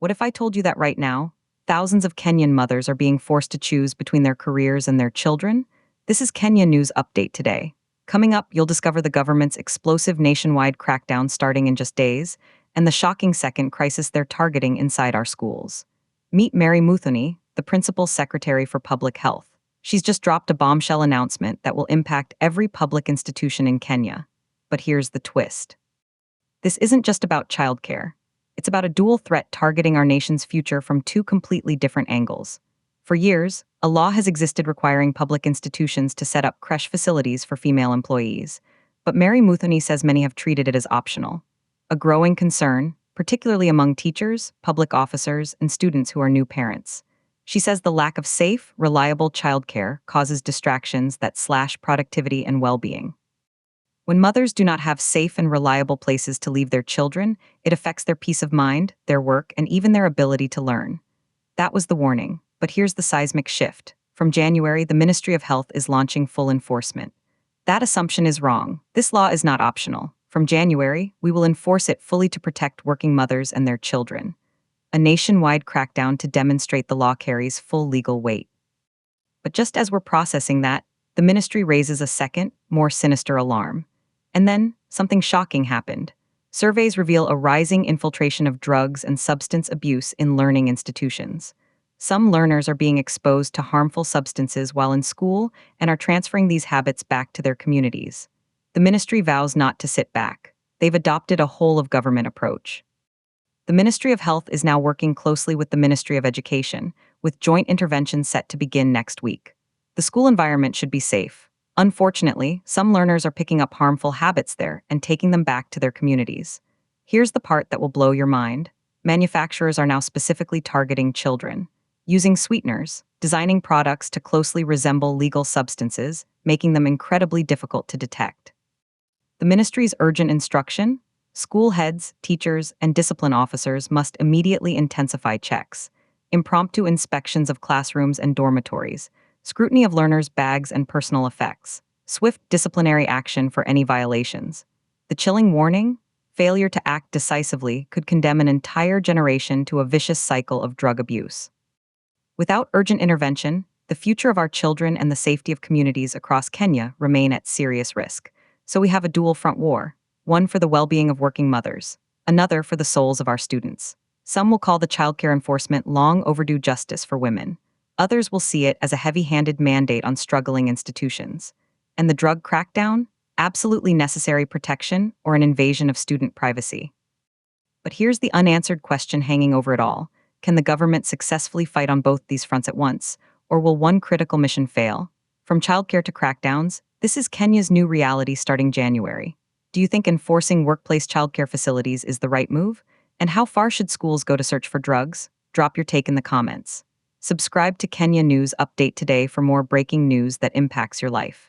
What if I told you that right now, thousands of Kenyan mothers are being forced to choose between their careers and their children? This is Kenya News Update today. Coming up, you'll discover the government's explosive nationwide crackdown starting in just days, and the shocking second crisis they're targeting inside our schools. Meet Mary Muthoni, the Principal Secretary for Public Health. She's just dropped a bombshell announcement that will impact every public institution in Kenya. But here's the twist. This isn't just about childcare. It's about a dual threat targeting our nation's future from two completely different angles. For years, a law has existed requiring public institutions to set up creche facilities for female employees, but Mary Muthoni says many have treated it as optional. A growing concern, particularly among teachers, public officers, and students who are new parents. She says the lack of safe, reliable childcare causes distractions that slash productivity and well-being. When mothers do not have safe and reliable places to leave their children, it affects their peace of mind, their work, and even their ability to learn. That was the warning, but here's the seismic shift. From January, the Ministry of Health is launching full enforcement. That assumption is wrong. This law is not optional. From January, we will enforce it fully to protect working mothers and their children. A nationwide crackdown to demonstrate the law carries full legal weight. But just as we're processing that, the ministry raises a second, more sinister alarm. And then, something shocking happened. Surveys reveal a rising infiltration of drugs and substance abuse in learning institutions. Some learners are being exposed to harmful substances while in school and are transferring these habits back to their communities. The ministry vows not to sit back. They've adopted a whole-of-government approach. The Ministry of Health is now working closely with the Ministry of Education, with joint interventions set to begin next week. The school environment should be safe. Unfortunately, some learners are picking up harmful habits there and taking them back to their communities. Here's the part that will blow your mind. Manufacturers are now specifically targeting children, using sweeteners, designing products to closely resemble legal substances, making them incredibly difficult to detect. The ministry's urgent instruction: school heads, teachers, and discipline officers must immediately intensify checks, impromptu inspections of classrooms and dormitories, scrutiny of learners' bags and personal effects, swift disciplinary action for any violations. The chilling warning: failure to act decisively could condemn an entire generation to a vicious cycle of drug abuse. Without urgent intervention, the future of our children and the safety of communities across Kenya remain at serious risk. So we have a dual front war, one for the well-being of working mothers, another for the souls of our students. Some will call the childcare enforcement long overdue justice for women. Others will see it as a heavy-handed mandate on struggling institutions. And the drug crackdown? Absolutely necessary protection or an invasion of student privacy? But here's the unanswered question hanging over it all. Can the government successfully fight on both these fronts at once, or will one critical mission fail? From childcare to crackdowns, this is Kenya's new reality starting January. Do you think enforcing workplace childcare facilities is the right move? And how far should schools go to search for drugs? Drop your take in the comments. Subscribe to Kenya News Update today for more breaking news that impacts your life.